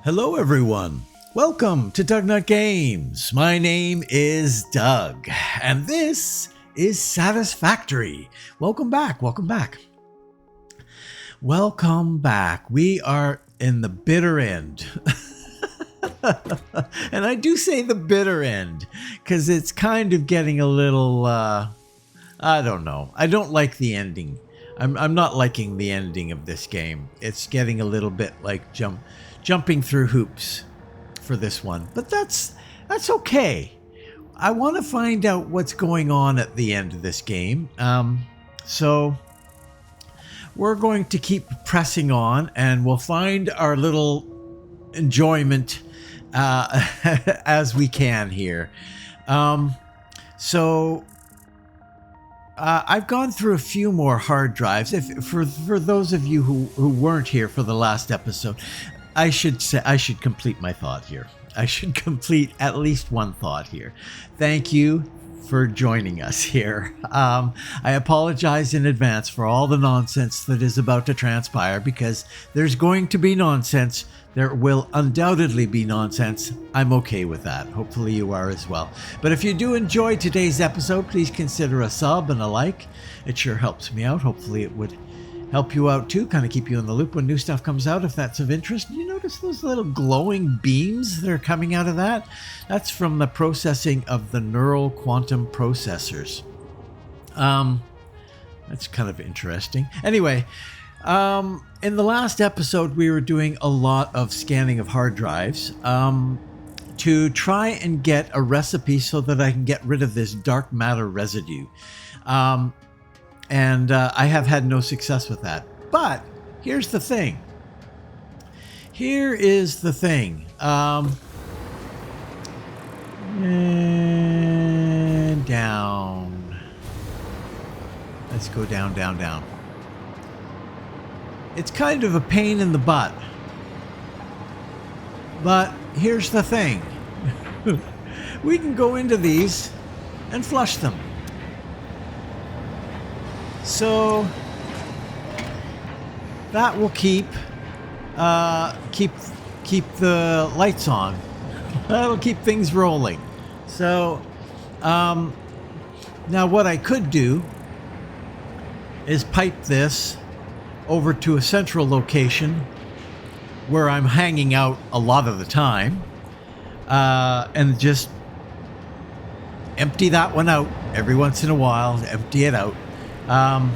Hello everyone, welcome to DougNutGames. My name is Doug, and this is Satisfactory. Welcome back. We are in the bitter end. And I do say the bitter end, because it's kind of getting a little, I don't know. I don't like the ending. I'm not liking the ending of this game. It's getting a little bit like jumping through hoops for this one, but that's okay. I want to find out what's going on at the end of this game. So we're going to keep pressing on, and we'll find our little enjoyment as we can here. I've gone through a few more hard drives. For those of you who weren't here for the last episode, I should complete my thought here. I should complete at least one thought here. Thank you for joining us here. I apologize in advance for all the nonsense that is about to transpire, because there's going to be nonsense. There will undoubtedly be nonsense. I'm okay with that. Hopefully you are as well. But if you do enjoy today's episode, please consider a sub and a like. It sure helps me out. Hopefully it would help you out too, kind of keep you in the loop when new stuff comes out, if that's of interest. You notice those little glowing beams that are coming out of that? That's from the processing of the neural quantum processors. That's kind of interesting. Anyway, in the last episode, we were doing a lot of scanning of hard drives to try and get a recipe so that I can get rid of this dark matter residue. And I have had no success with that. But here's the thing. And down. Let's go down. It's kind of a pain in the butt. But here's the thing. We can go into these and flush them. So that will keep the lights on. That'll keep things rolling. So now what I could do is pipe this over to a central location where I'm hanging out a lot of the time, and just empty that one out every once in a while. Empty it out. I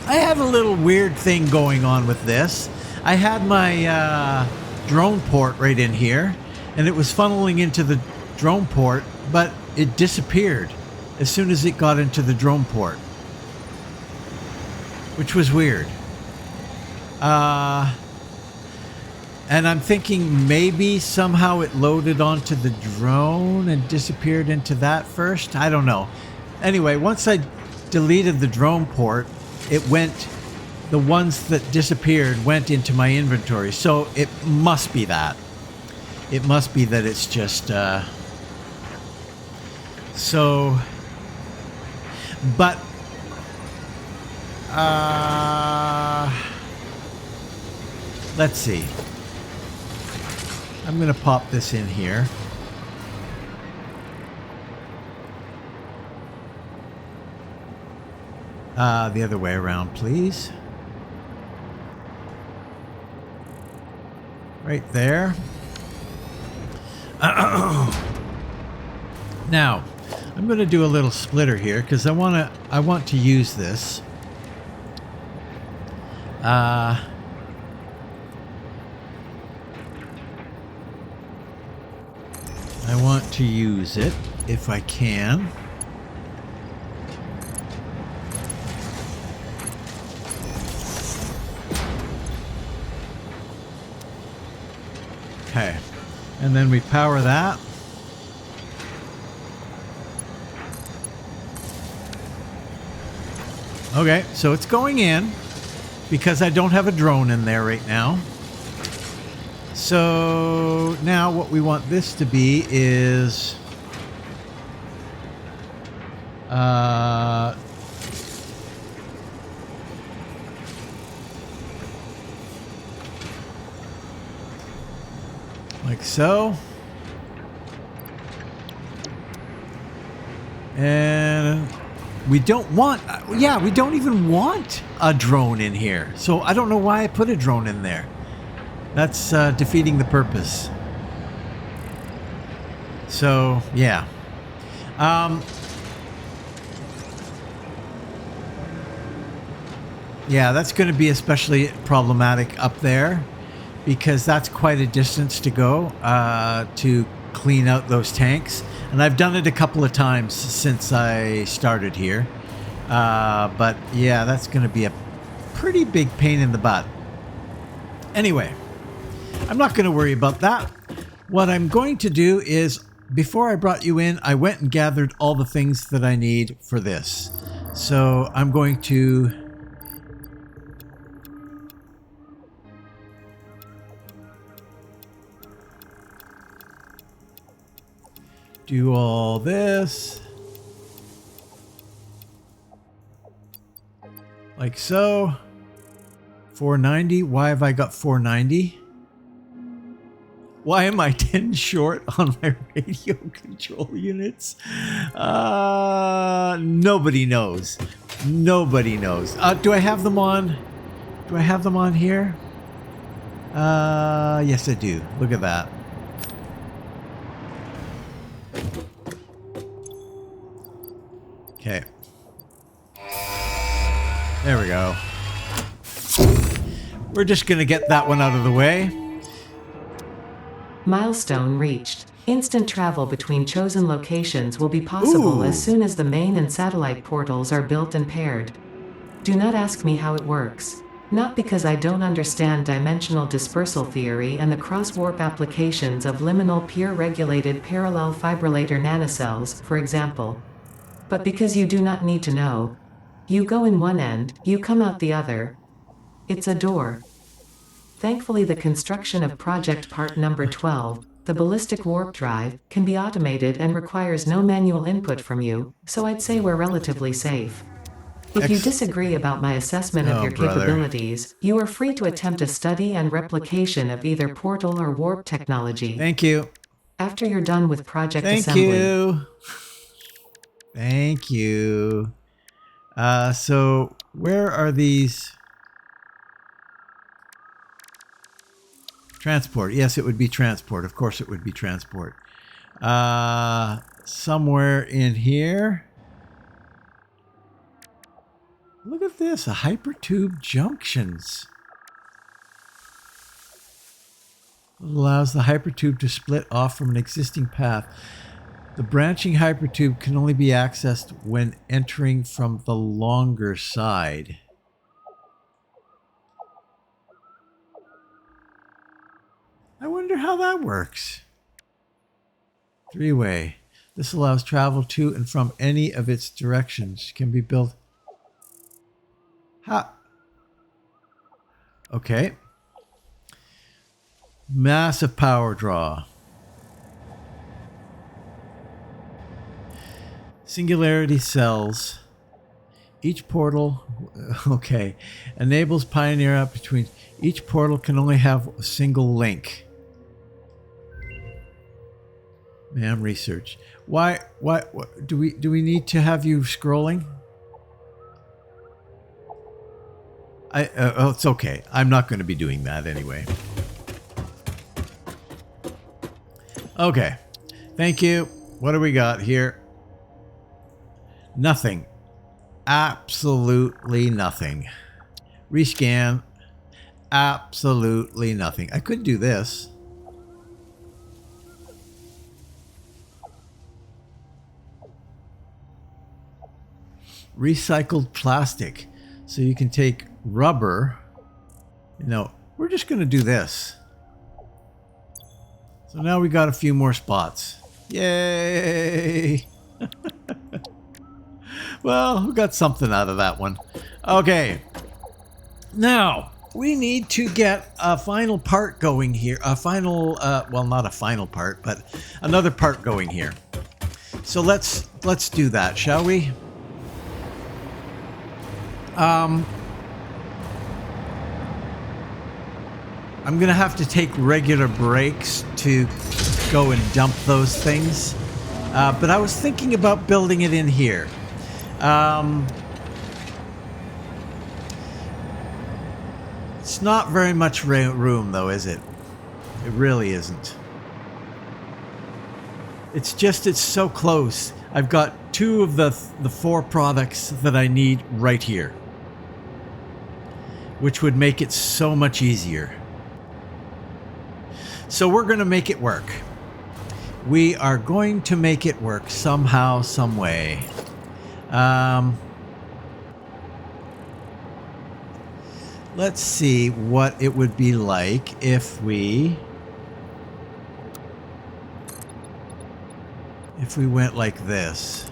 had a little weird thing going on with this. I had my drone port right in here, and it was funneling into the drone port, but it disappeared as soon as it got into the drone port, which was weird. And I'm thinking maybe somehow it loaded onto the drone and disappeared into that first. I don't know. Anyway, once I deleted the drone port, the ones that disappeared went into my inventory. So it must be that. It must be that it's just, but, let's see. I'm going to pop this in here. The other way around, please. Right there. Now, I'm going to do a little splitter here because I want to use this. I want to use it if I can. Okay, and then we power that. Okay, so it's going in because I don't have a drone in there right now. So now what we want this to be is Like so. And we don't want, yeah, we don't even want a drone in here. So I don't know why I put a drone in there. That's defeating the purpose. So, yeah. Yeah, that's going to be especially problematic up there because that's quite a distance to go to clean out those tanks. And I've done it a couple of times since I started here. But yeah, that's going to be a pretty big pain in the butt. Anyway, I'm not going to worry about that. What I'm going to do is, before I brought you in, I went and gathered all the things that I need for this. So I'm going to do all this. Like so. 490. Why have I got 490? Why am I 10 short on my radio control units? Nobody knows. Nobody knows. Do I have them on? Do I have them on here? Yes, I do. Look at that. Okay. There we go. We're just going to get that one out of the way. Milestone reached. Instant travel between chosen locations will be possible as soon as the main and satellite portals are built and paired. Do not ask me how it works. Not because I don't understand dimensional dispersal theory and the cross-warp applications of liminal peer-regulated parallel fibrillator nanocells, for example. But because you do not need to know. You go in one end, you come out the other. It's a door. Thankfully, the construction of project part number 12, the ballistic warp drive, can be automated and requires no manual input from you, so I'd say we're relatively safe. If you disagree about my assessment of your capabilities, you are free to attempt a study and replication of either portal or warp technology. Thank you. After you're done with project assembly. Thank you. So where are these? Transport. Yes, it would be transport. Of course it would be transport. Somewhere in here. Look at this. A hypertube junctions. It allows the hypertube to split off from an existing path. The branching hypertube can only be accessed when entering from the longer side. I wonder how that works. Three-way. This allows travel to and from any of its directions. Can be built. Ha. Okay. Massive power draw. Singularity cells. Each portal, okay, enables pioneer up between. Each portal can only have a single link. Ma'am, research. Why do we need to have you scrolling? Oh, it's okay. I'm not going to be doing that anyway. Okay. Thank you. What do we got here? Nothing. Absolutely nothing. Rescan. Absolutely nothing. I could do this. Recycled plastic. So you can take rubber. No, we're just going to do this. So now we got a few more spots. Yay! Well, we got something out of that one. Okay. Now, we need to get a final part going here. A final, well, not a final part, but another part going here. So let's do that, shall we? I'm gonna have to take regular breaks to go and dump those things. But I was thinking about building it in here. It's not very much room, though, is it? It really isn't. It's just, it's so close. I've got 2 of the 4 products that I need right here, which would make it so much easier. So we're going to make it work. We are going to make it work somehow, some way. Let's see what it would be like if we went like this.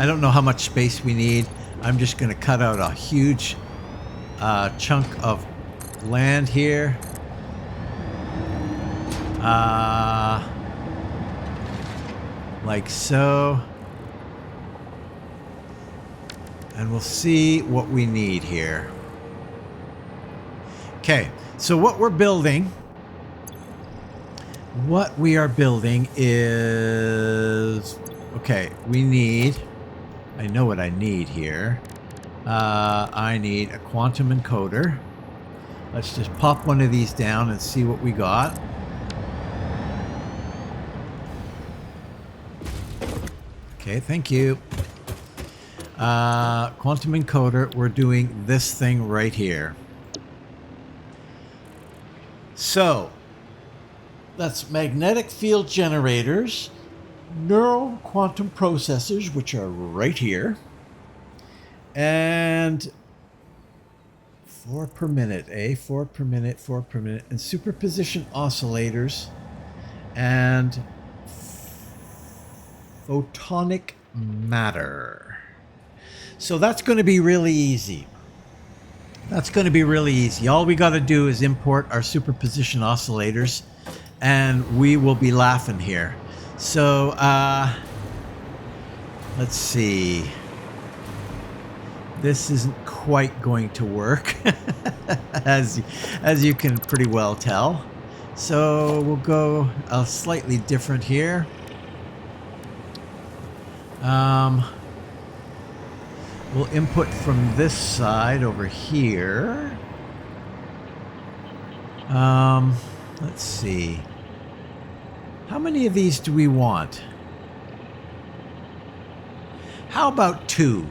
I don't know how much space we need. I'm just going to cut out a huge chunk of land here. Like so. And we'll see what we need here. Okay, so what we're building, is, okay, we need, I know what I need here. I need a quantum encoder. Let's just pop one of these down and see what we got. Okay, thank you. Quantum encoder, we're doing this thing right here. So, that's magnetic field generators, neural quantum processors, which are right here, and 4 per minute, 4 per minute, 4 per minute, and superposition oscillators, and photonic matter. So that's going to be really easy. That's going to be really easy. All we got to do is import our superposition oscillators, and we will be laughing here. So, let's see. This isn't quite going to work, as you can pretty well tell. So we'll go slightly different here. We'll input from this side over here. Let's see. How many of these do we want? How about 2?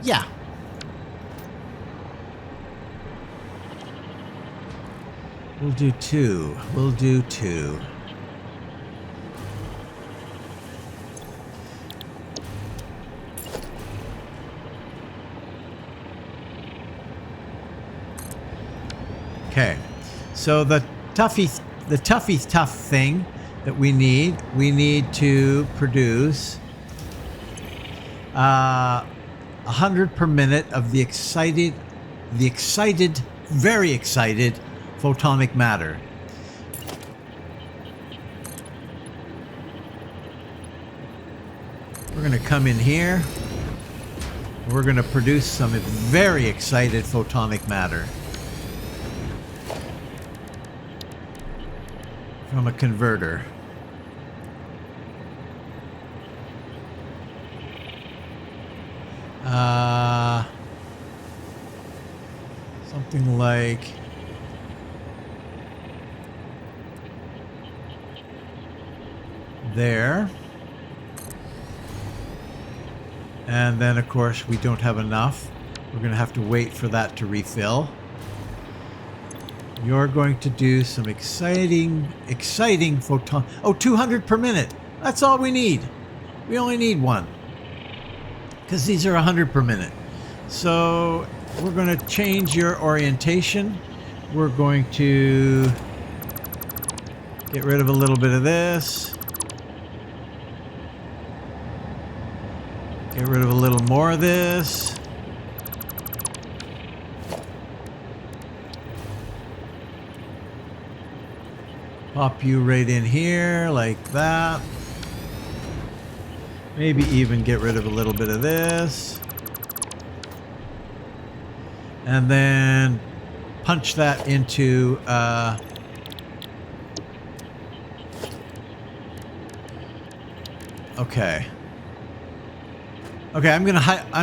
Yeah. We'll do 2. We'll do 2. Okay. So the tough thing that we need to produce 100 per minute of the very excited photonic matter. We're going to come in here. We're going to produce some very excited photonic matter from a converter. Something like there. And then, of course, we don't have enough. We're going to have to wait for that to refill. You're going to do some exciting photon. Oh, 200 per minute. That's all we need. We only need 1. because these are 100 per minute. So we're going to change your orientation. We're going to get rid of a little bit of this. Get rid of a little more of this. Pop you right in here like that. Maybe even get rid of a little bit of this. And then punch that into okay. Okay, I'm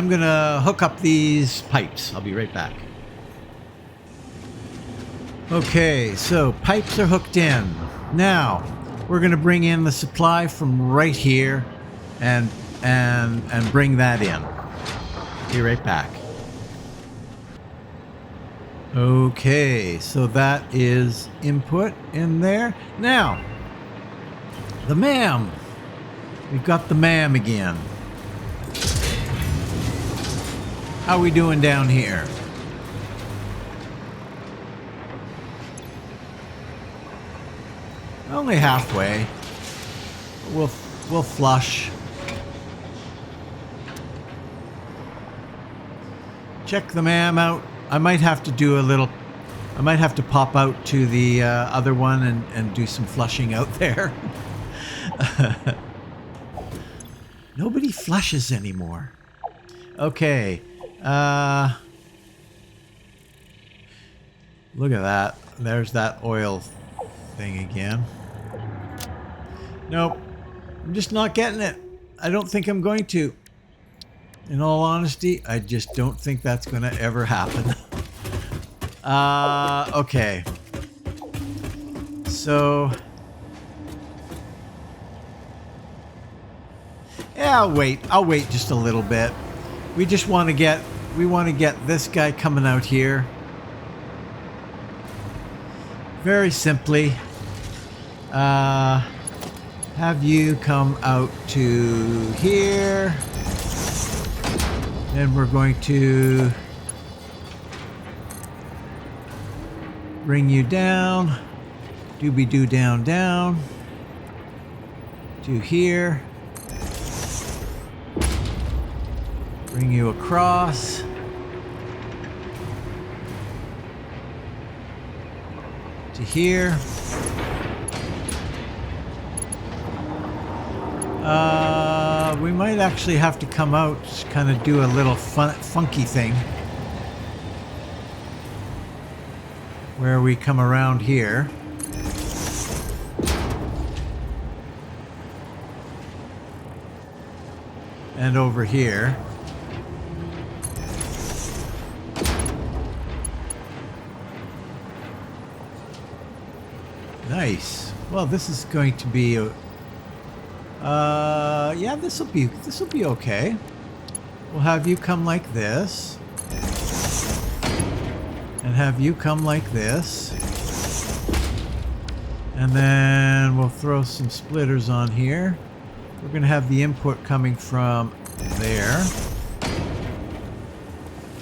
gonna hook up these pipes. I'll be right back. Okay, so pipes are hooked in. Now we're gonna bring in the supply from right here, and bring that in. Be right back. Okay, so that is input in there. Now, the MAM. We've got the MAM again. How we doing down here? Only halfway. We'll flush. Check the MAM out. I might have to do a little. I might have to pop out to the other one and do some flushing out there. Nobody flushes anymore. Okay. Look at that. There's that oil thing again. Nope. I'm just not getting it. I don't think I'm going to. In all honesty, I just don't think that's going to ever happen. Okay. So... yeah, I'll wait just a little bit. We just want to get... we want to get this guy coming out here. Very simply. Have you come out to here. Then we're going to bring you down. Doobie-doo down, down. To here. Bring you across. To here. We might actually have to come out, kind of do a little funky thing. Where we come around here. And over here. Nice. Well, this is going to be a... yeah, this will be okay. We'll have you come like this. And have you come like this. And then we'll throw some splitters on here. We're going to have the input coming from there.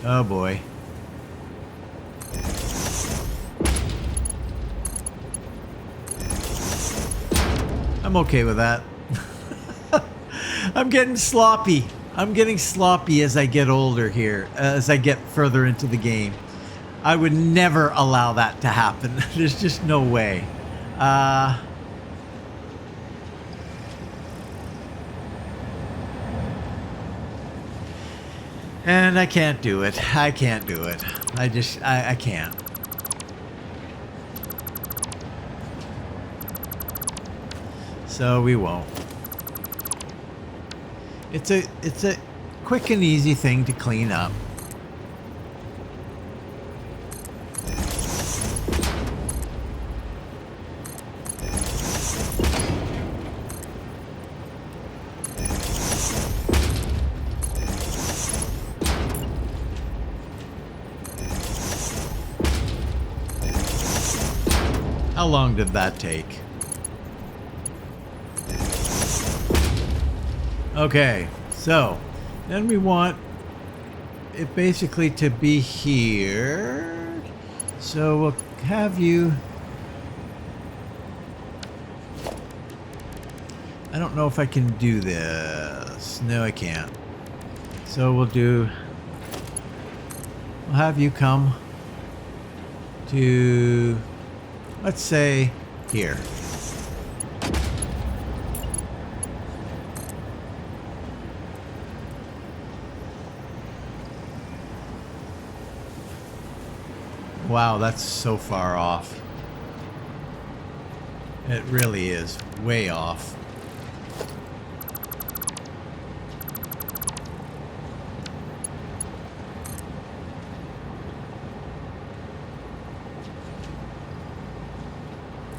Oh boy. I'm okay with that. I'm getting sloppy. I'm getting sloppy as I get older here, as I get further into the game. I would never allow that to happen. There's just no way. And I can't do it. I can't do it. I can't. So we won't. It's a quick and easy thing to clean up. How long did that take? Okay, so Then we want it basically to be here. So we'll have you... I don't know if I can do this. No, I can't. So we'll have you come to, let's say, here. Wow, that's so far off. It really is way off.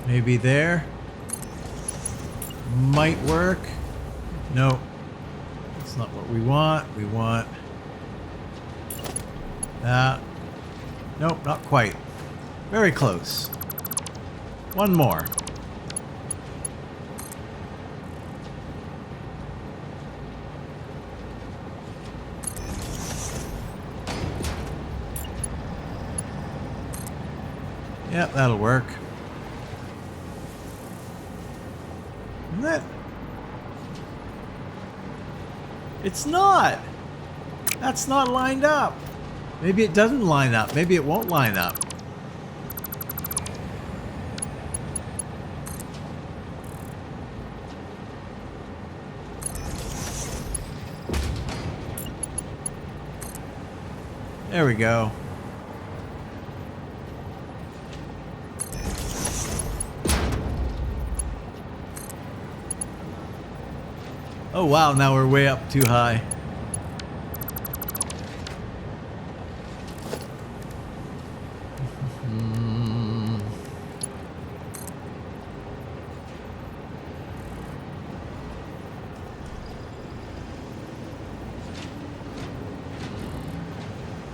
Maybe there. Might work. No. That's not what we want. We want that. Nope, not quite. Very close. One more. Yep, that'll work. Isn't that? It's not. That's not lined up. Maybe it doesn't line up. Maybe it won't line up. There we go. Oh wow, now we're way up too high.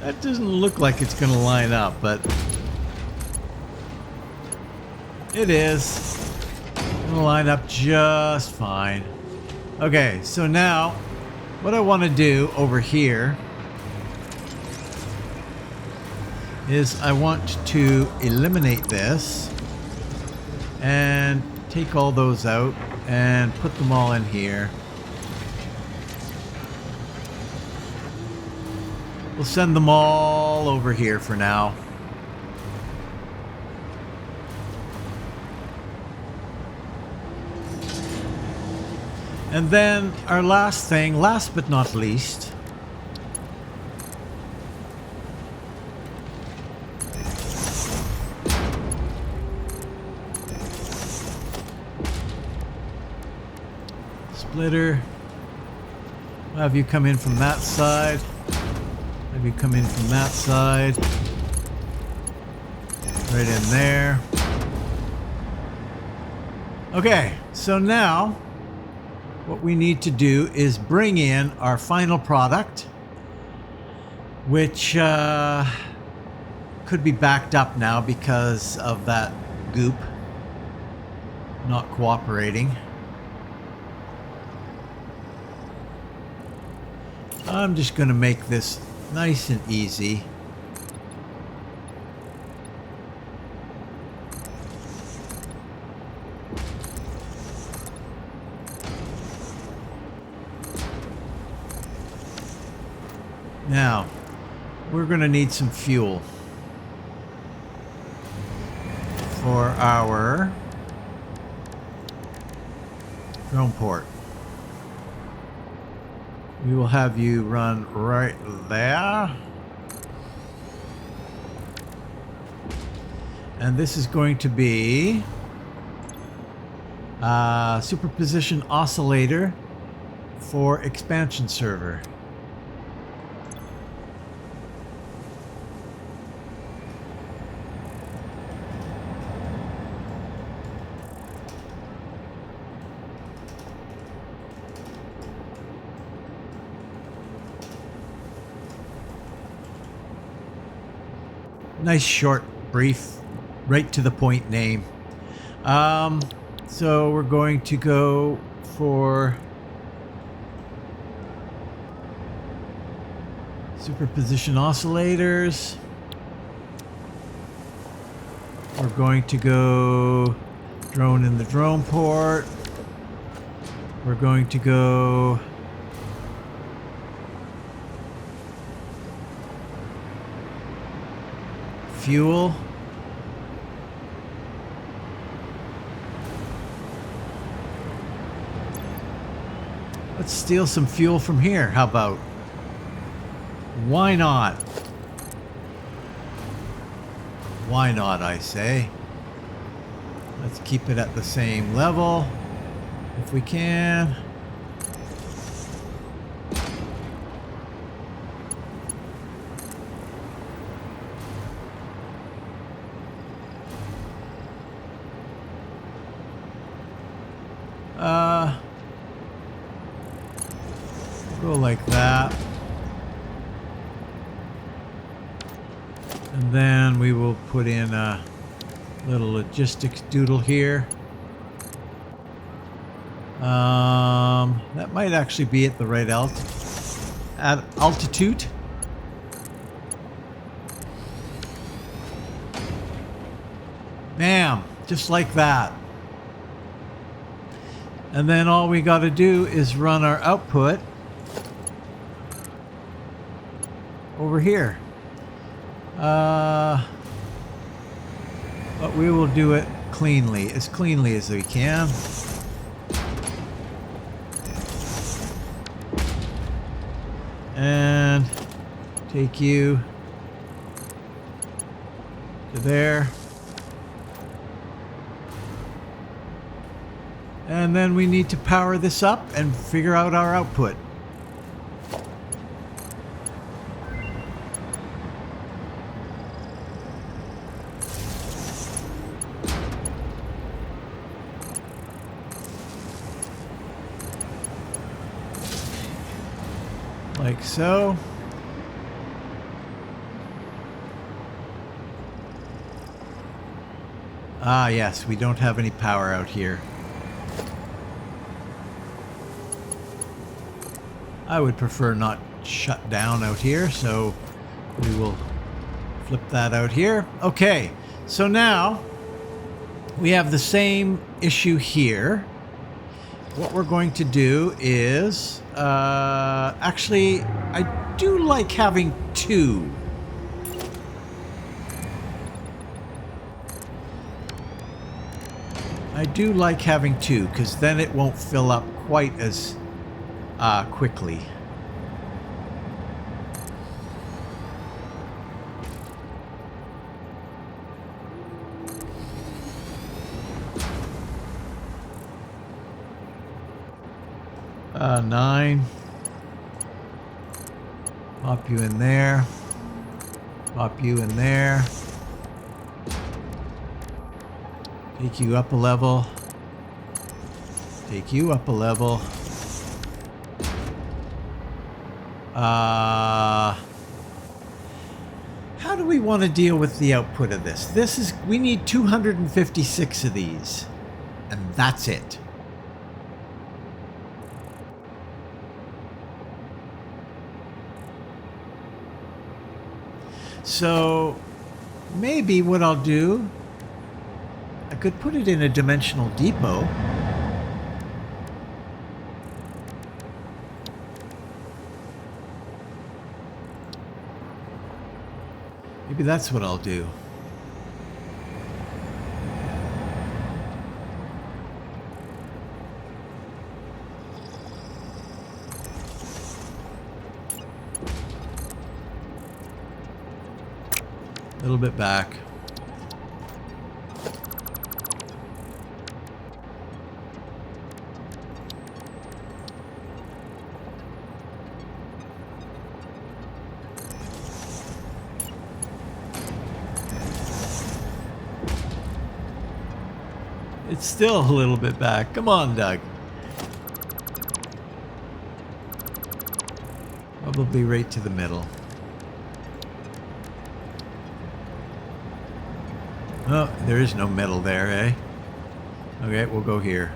That doesn't look like it's going to line up, but it is. Going to line up just fine. Okay, so now what I want to do over here is I want to eliminate this and take all those out and put them all in here. We'll send them all over here for now. And then our last thing, last but not least, splitter. We'll have you come in from that side. Have you come in from that side. Right in there. Okay, so now what we need to do is bring in our final product, which could be backed up now because of that goop not cooperating. I'm just going to make this nice and easy. Now, we're going to need some fuel for our drone port. We will have you run right there. And this is going to be a superposition oscillator for expansion server. Nice, short, brief, right to the point name. So we're going to go for Superposition oscillators. We're going to go drone in the drone port. We're going to go fuel. Let's steal some fuel from here. How about? Why not? Why not, I say. Let's keep it at the same level if we can. Go like that. And then we will put in a little logistics doodle here. That might actually be at the right altitude. Bam, just like that. And then all we got to do is run our output over here. But we will do it cleanly as we can. And take you to there. And then we need to power this up and figure out our output. Like so. Ah, yes, we don't have any power out here. I would prefer not shut down out here, so we will flip that out here. Okay, so now we have the same issue here. What we're going to do is, actually, I do like having two. I do like having two, because then it won't fill up quite as quickly. Nine. Pop you in there. Pop you in there. Take you up a level. Take you up a level. How do we want to deal with the output of this? We need 256 of these, and that's it. So maybe what I'll do, I could put it in a dimensional depot. Maybe that's what I'll do. A little bit back. It's still a little bit back. Come on, Doug. Probably right to the middle. Oh, there is no middle there, eh? Okay, we'll go here.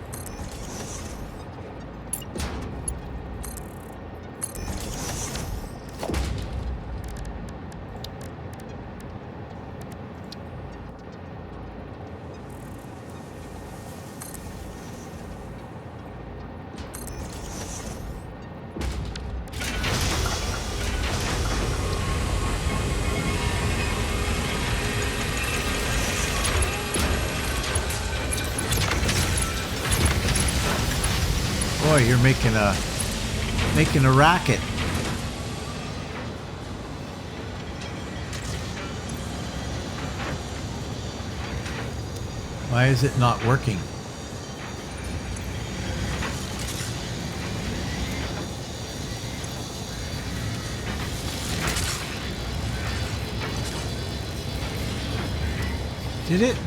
Boy, you're making a racket. Why is it not working?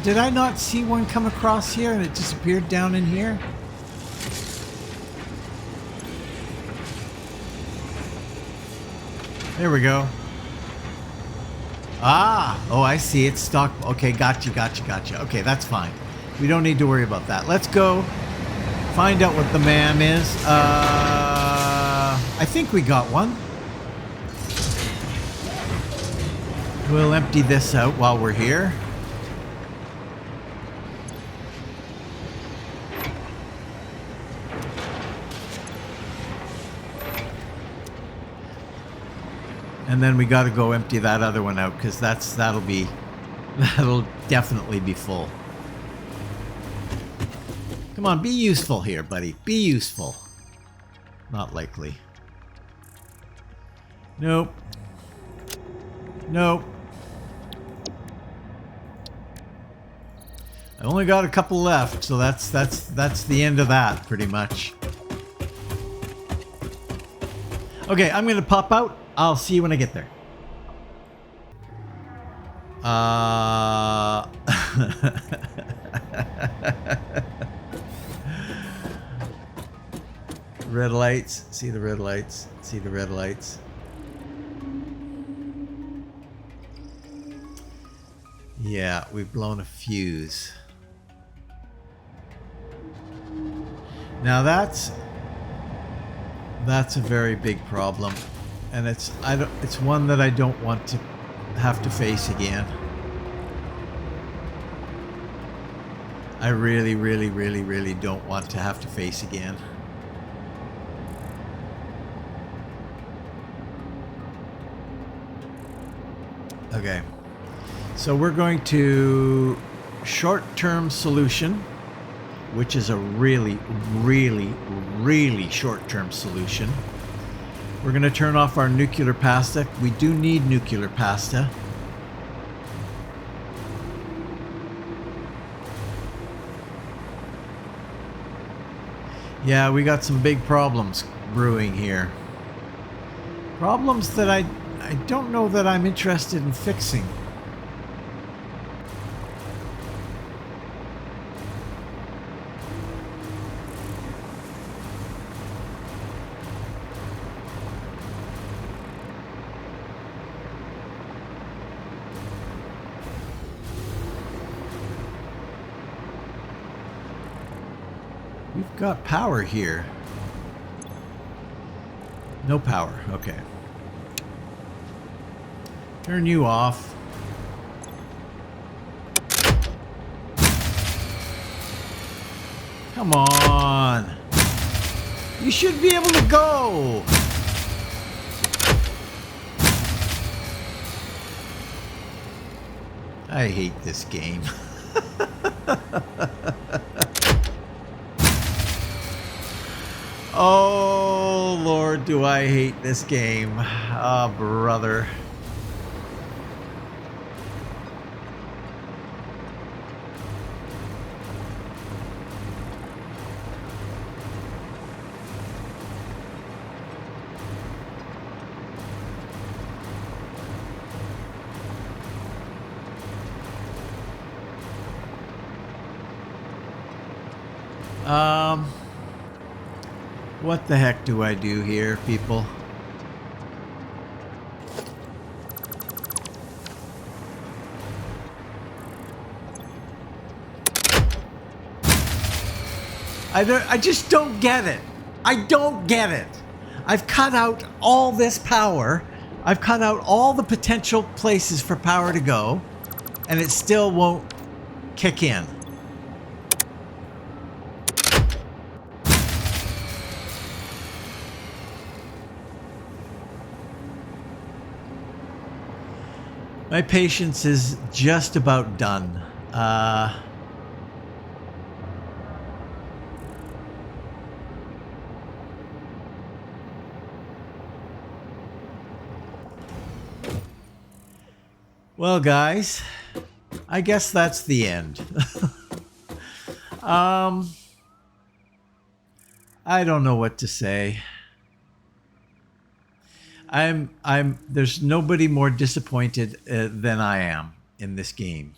Did I not see one come across here and it disappeared down in here? There we go. Ah, oh, I see. It's stock. Okay, gotcha. Okay, that's fine. We don't need to worry about that. Let's go find out what the man is. I think we got one. We'll empty this out while we're here. And then we got to go empty that other one out because that'll definitely be full. Come on, be useful here, buddy. Be useful. Not likely. Nope. Nope. I only got a couple left, so that's the end of that pretty much. Okay, I'm gonna pop out. I'll see you when I get there. Red lights. See the red lights. See the red lights. Yeah, we've blown a fuse. Now that's a very big problem. And it's one that I don't want to have to face again. I really, really, really, really don't want to have to face again. Okay. So we're going to short-term solution, which is a really, really, really short-term solution. We're going to turn off our nuclear pasta. We do need nuclear pasta. Yeah, we got some big problems brewing here. Problems that I don't know that I'm interested in fixing. We've got power here. No power. Okay. Turn you off. Come on. You should be able to go. I hate this game. Oh, Lord, do I hate this game. Oh, brother. What the heck do I do here, people? I just don't get it. I don't get it. I've cut out all this power. I've cut out all the potential places for power to go, and it still won't kick in. My patience is just about done. Well, guys, I guess that's the end. I don't know what to say. There's nobody more disappointed than I am in this game.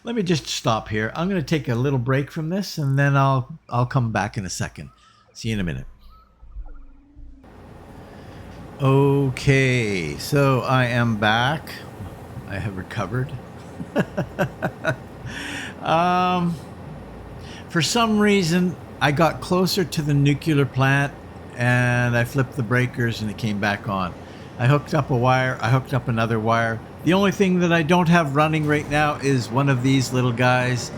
Let me just stop here. I'm going to take a little break from this, and then I'll come back in a second. See you in a minute. Okay, so I am back. I have recovered. For some reason, I got closer to the nuclear plant, and I flipped the breakers, and it came back on. I hooked up a wire. I hooked up another wire. The only thing that I don't have running right now is one of these little guys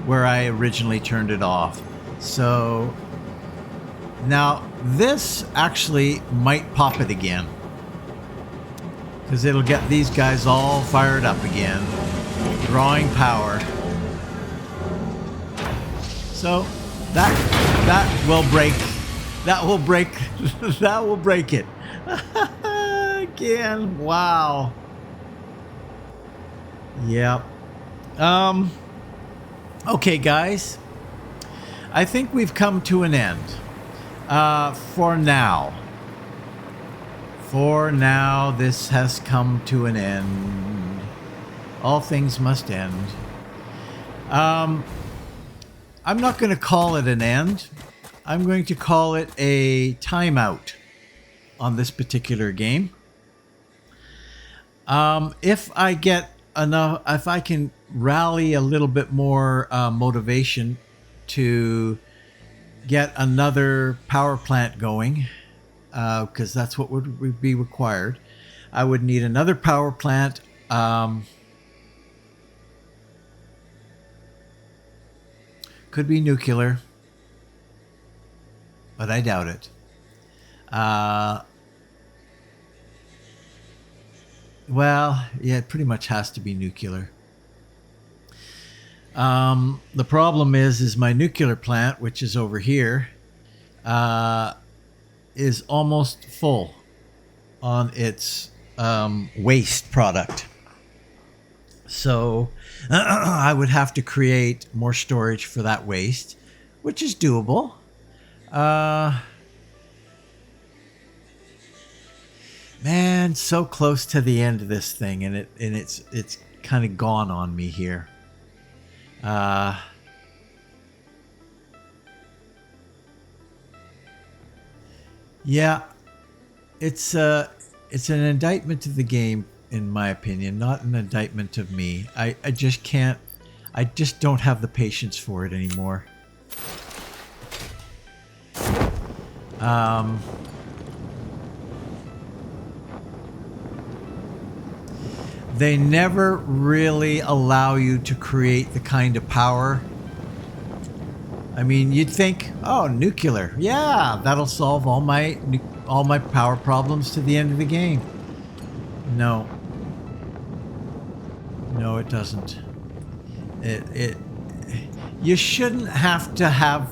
where I originally turned it off. So now this actually might pop it again, because it'll get these guys all fired up again, drawing power. So that will break that will break it again. Wow. Yep. Okay, guys, I think we've come to an end. For now, this has come to an end. All things must end. I'm not going to call it an end. I'm going to call it a timeout on this particular game. If I get enough, if I can rally a little bit more motivation to get another power plant going, because that's what would be required. I would need another power plant. Could be nuclear, but I doubt it. Well, yeah, it pretty much has to be nuclear. The problem is my nuclear plant, which is over here, is almost full on its waste product. So I would have to create more storage for that waste, which is doable. Man, so close to the end of this thing, and it's kind of gone on me here. Yeah, it's an indictment of the game, in my opinion, not an indictment of me. I just can't. I just don't have the patience for it anymore. They never really allow you to create the kind of power. I mean, you'd think, oh, nuclear, yeah, that'll solve all my power problems to the end of the game. No, it doesn't. You shouldn't have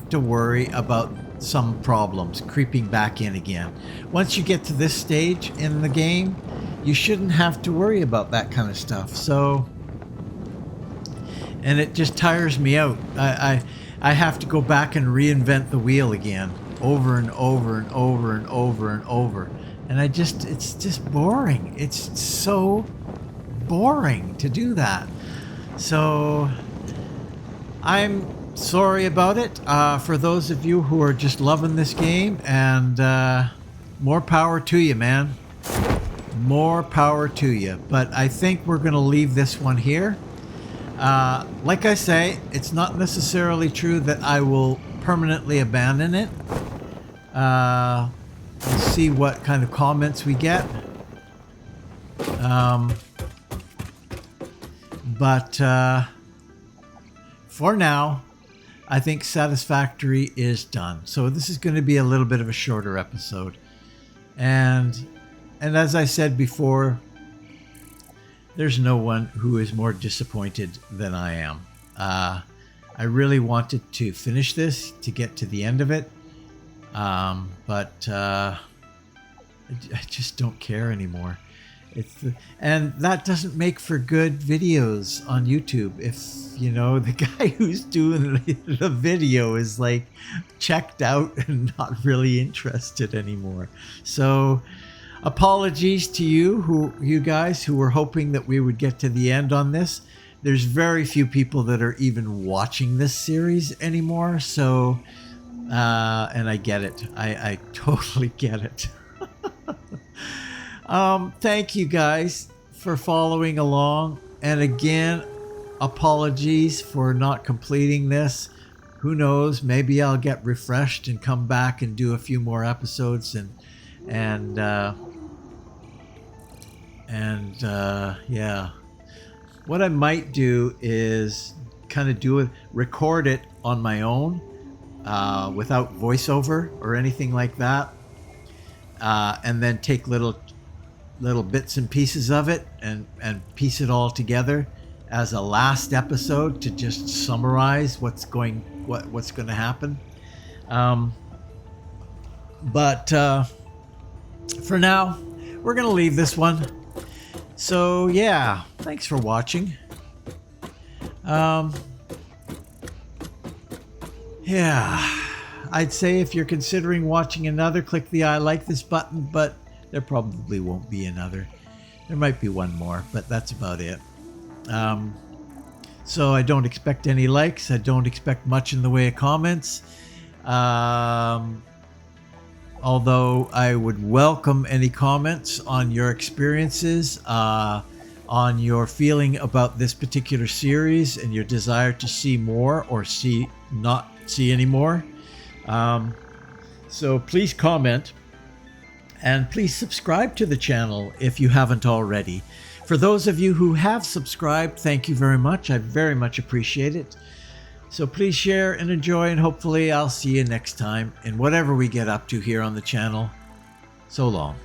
to worry about some problems creeping back in again. Once you get to this stage in the game, you shouldn't have to worry about that kind of stuff. So, and it just tires me out. I have to go back and reinvent the wheel again, over and over and over and over and over. And it's just boring. It's so boring to do that. So I'm sorry about it. For those of you who are just loving this game, and more power to you, man. More power to you. But I think we're going to leave this one here. Like I say, it's not necessarily true that I will permanently abandon it. We'll see what kind of comments we get. But for now, I think Satisfactory is done. So this is going to be a little bit of a shorter episode. And as I said before, there's no one who is more disappointed than I am. I really wanted to finish this to get to the end of it, but I just don't care anymore. And that doesn't make for good videos on YouTube. If you know the guy who's doing the video is like checked out and not really interested anymore. So apologies to you guys who were hoping that we would get to the end on this. There's very few people that are even watching this series anymore. So and I get it. I totally get it. Thank you guys for following along. And again, apologies for not completing this. Who knows? Maybe I'll get refreshed and come back and do a few more episodes and yeah. What I might do is kind of record it on my own without voiceover or anything like that. And then take little bits and pieces of it and piece it all together as a last episode to just summarize what's going to happen. But for now, we're going to leave this one. So yeah, thanks for watching. Yeah, I'd say if you're considering watching another, click the I like this button, but there probably won't be another. There might be one more, but that's about it. So I don't expect any likes. I don't expect much in the way of comments. Although I would welcome any comments on your experiences, on your feeling about this particular series and your desire to see more or not see any more. So please comment. And please subscribe to the channel if you haven't already. For those of you who have subscribed, thank you very much. I very much appreciate it. So please share and enjoy, and hopefully I'll see you next time in whatever we get up to here on the channel. So long.